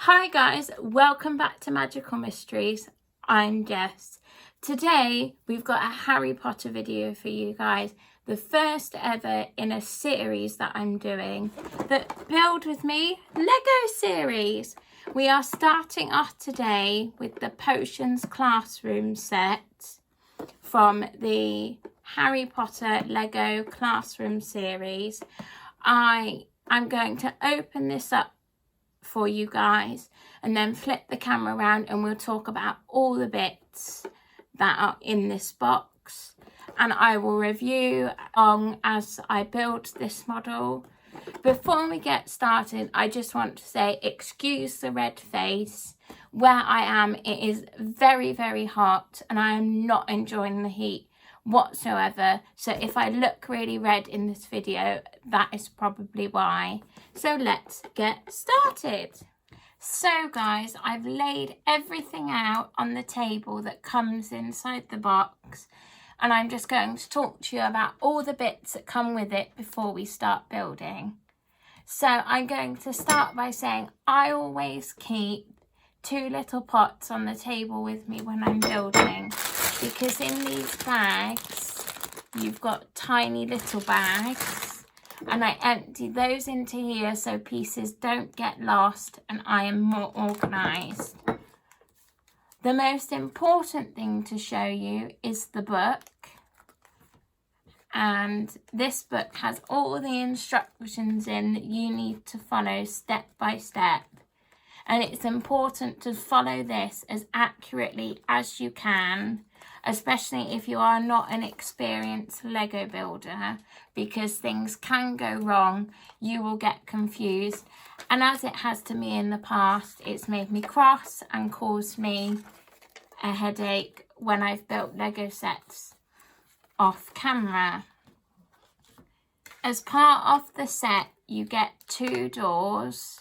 Hi guys, welcome back to Magical Mysteries. I'm Jess. Today we've got a Harry Potter video for you guys. The first ever in a series that I'm doing, the Build With Me Lego series. We are starting off today with the Potions Classroom set from the Harry Potter Lego Classroom series. I'm going to open this up for you guys and then flip the camera around and we'll talk about all the bits that are in this box, and I will review as I build this model. Before we get started, I just want to say excuse the red face. Where I am, it is very, very hot and I am not enjoying the heat whatsoever, so if I look really red in this video, that is probably why. So let's get started. So guys, I've laid everything out on the table that comes inside the box, and I'm just going to talk to you about all the bits that come with it before we start building. So I'm going to start by saying I always keep 2 little pots on the table with me when I'm building, because in these bags you've got tiny little bags, and I empty those into here so pieces don't get lost and I am more organised. The most important thing to show you is the book, and this book has all the instructions in that you need to follow step by step. And it's important to follow this as accurately as you can, especially if you are not an experienced Lego builder, because things can go wrong, you will get confused. And as it has to me in the past, it's made me cross and caused me a headache when I've built Lego sets off camera. As part of the set, you get 2 doors,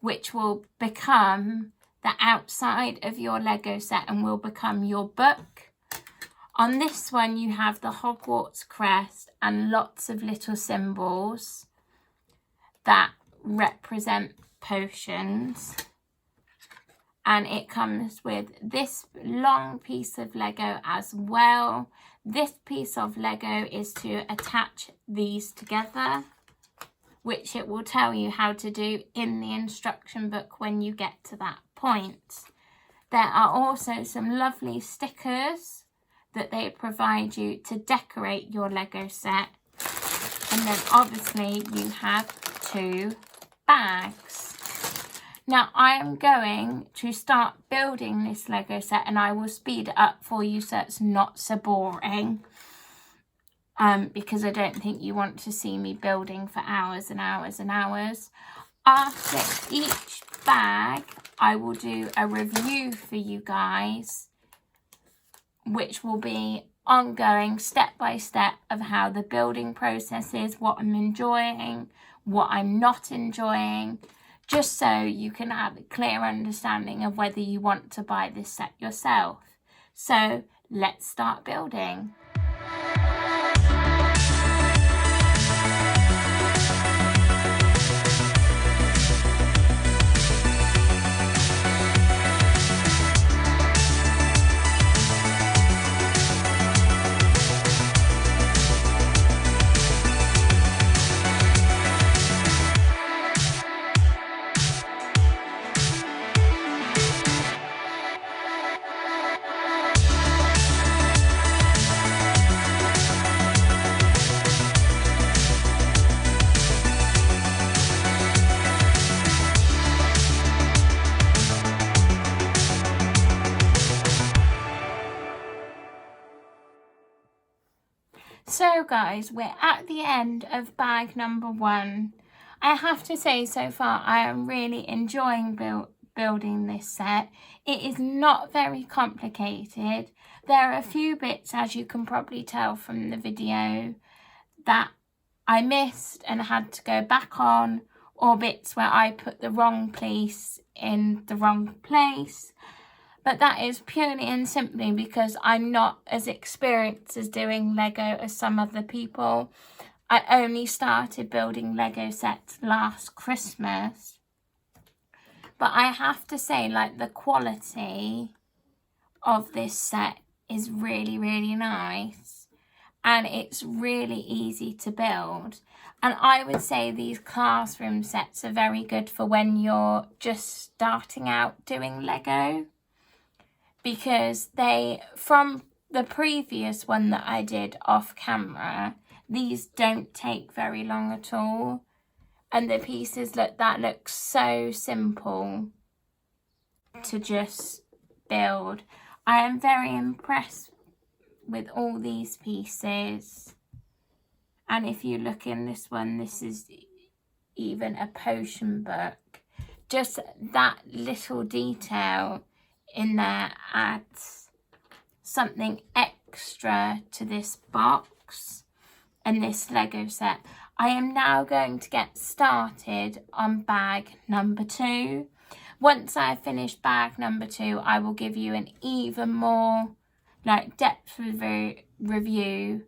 which will become the outside of your Lego set and will become your book. On this one you have the Hogwarts crest and lots of little symbols that represent potions. And it comes with this long piece of Lego as well. This piece of Lego is to attach these together, which it will tell you how to do in the instruction book when you get to that point. There are also some lovely stickers that they provide you to decorate your Lego set. And then obviously you have 2 bags. Now I am going to start building this Lego set, and I will speed it up for you so it's not so boring. Because I don't think you want to see me building for hours and hours and hours. After each bag, I will do a review for you guys, which will be ongoing step by step of how the building process is, what I'm enjoying, what I'm not enjoying, just so you can have a clear understanding of whether you want to buy this set yourself. So let's start building. So guys, we're at the end of bag number 1. I have to say, so far I am really enjoying building this set. It is not very complicated. There are a few bits, as you can probably tell from the video, that I missed and had to go back on, or bits where I put the wrong piece in the wrong place. But that is purely and simply because I'm not as experienced as doing Lego as some other people. I only started building Lego sets last Christmas. But I have to say, like, the quality of this set is really, really nice. And it's really easy to build. And I would say these classroom sets are very good for when you're just starting out doing Lego. Because from the previous one that I did off camera, these don't take very long at all. And the pieces that looks so simple to just build. I am very impressed with all these pieces. And if you look in this one, this is even a potion book. Just that little detail in there adds something extra to this box and this Lego set. I am now going to get started on bag number 2. Once I finish bag number 2, I will give you an even more depth review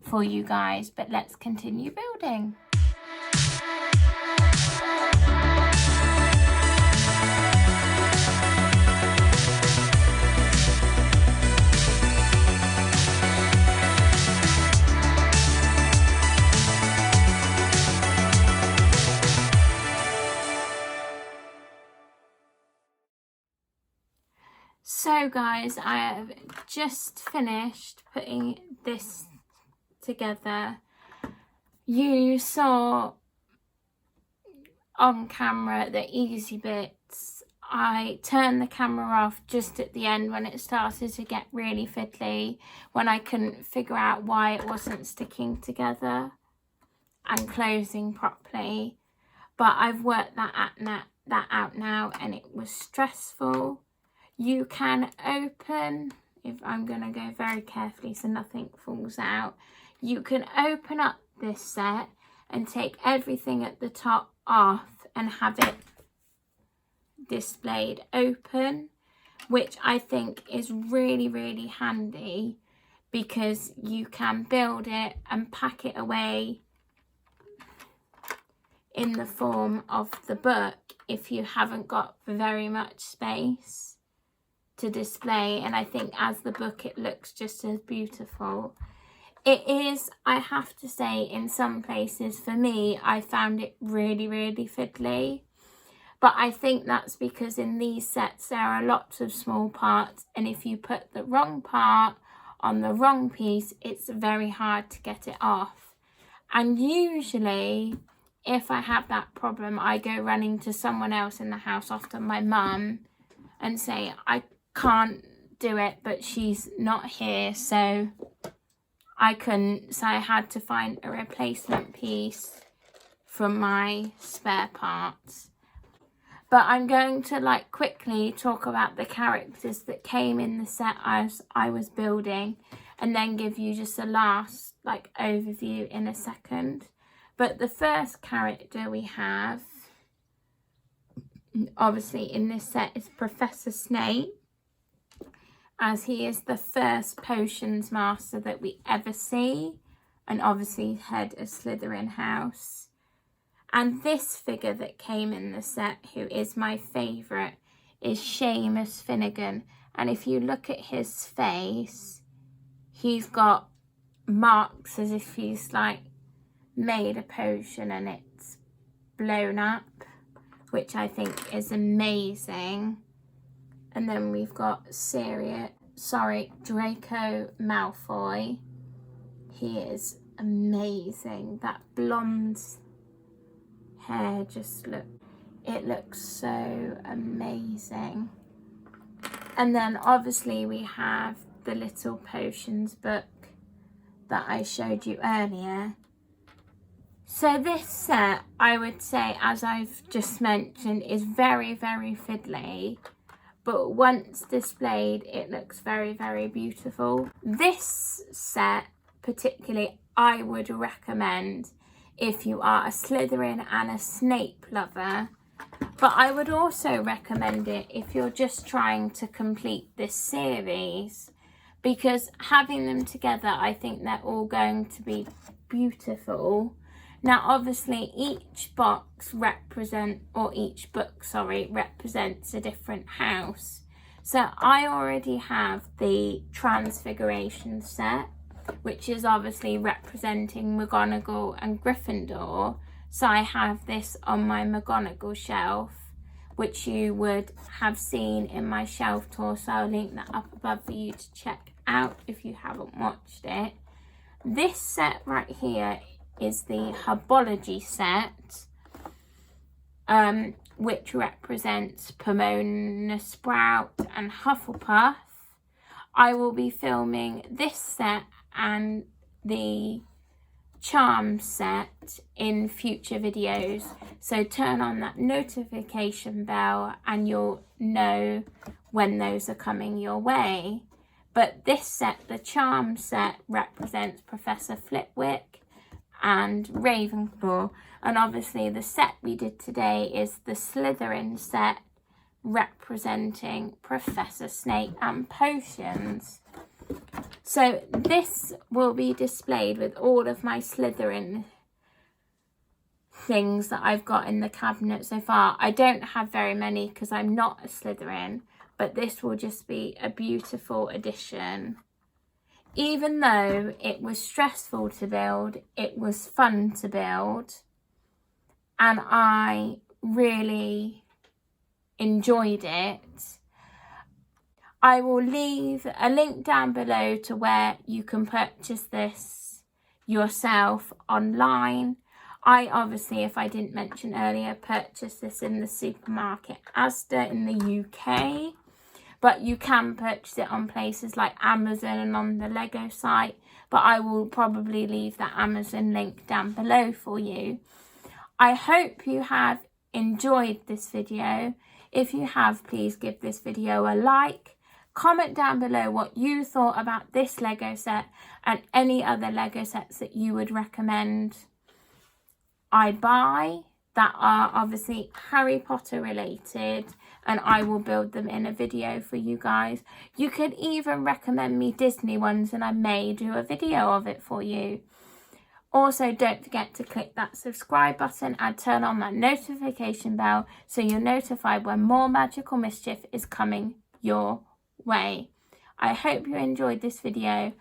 for you guys, but let's continue building. So guys, I have just finished putting this together. You saw on camera the easy bits. I turned the camera off just at the end when it started to get really fiddly, when I couldn't figure out why it wasn't sticking together and closing properly. But I've worked that out now, and it was stressful. You can open, if I'm going to go very carefully so nothing falls out, you can open up this set and take everything at the top off and have it displayed open, which I think is really, really handy, because you can build it and pack it away in the form of the book if you haven't got very much space to display. And I think as the book it looks just as beautiful. It is, I have to say, in some places for me I found it really, really fiddly, but I think that's because in these sets there are lots of small parts, and if you put the wrong part on the wrong piece, it's very hard to get it off. And usually if I have that problem, I go running to someone else in the house, often my mum, and say I can't do it, but she's not here, so I couldn't, so I had to find a replacement piece from my spare parts. But I'm going to quickly talk about the characters that came in the set as I was building, and then give you just a last overview in a second. But the first character we have, obviously in this set, is Professor Snape, as he is the first potions master that we ever see, and obviously head of Slytherin house. And this figure that came in the set, who is my favourite, is Seamus Finnegan. And if you look at his face, he's got marks as if he's made a potion and it's blown up, which I think is amazing. And then we've got Draco Malfoy. He is amazing. That blonde hair it looks so amazing. And then obviously we have the little potions book that I showed you earlier. So this set, I would say, as I've just mentioned, is very, very fiddly. But once displayed, it looks very, very beautiful. This set, particularly, I would recommend if you are a Slytherin and a Snape lover. But I would also recommend it if you're just trying to complete this series, because having them together, I think they're all going to be beautiful. Now obviously each book represents a different house. So I already have the Transfiguration set, which is obviously representing McGonagall and Gryffindor. So I have this on my McGonagall shelf, which you would have seen in my shelf tour. So I'll link that up above for you to check out if you haven't watched it. This set right here is the Herbology set, which represents Pomona Sprout and Hufflepuff. I will be filming this set and the Charm set in future videos, so turn on that notification bell and you'll know when those are coming your way. But this set, the Charm set, represents Professor Flitwick and Ravenclaw, and obviously the set we did today is the Slytherin set, representing Professor Snape and potions. So this will be displayed with all of my Slytherin things that I've got in the cabinet so far. I don't have very many because I'm not a Slytherin, but this will just be a beautiful addition. Even though it was stressful to build, it was fun to build, and I really enjoyed it. I will leave a link down below to where you can purchase this yourself online. I obviously, if I didn't mention earlier, purchased this in the supermarket Asda in the UK. But you can purchase it on places like Amazon and on the Lego site. But I will probably leave that Amazon link down below for you. I hope you have enjoyed this video. If you have, please give this video a like. Comment down below what you thought about this Lego set and any other Lego sets that you would recommend I buy that are obviously Harry Potter related, and I will build them in a video for you guys. You could even recommend me Disney ones and I may do a video of it for you. Also, don't forget to click that subscribe button and turn on that notification bell so you're notified when more magical mischief is coming your way. I hope you enjoyed this video.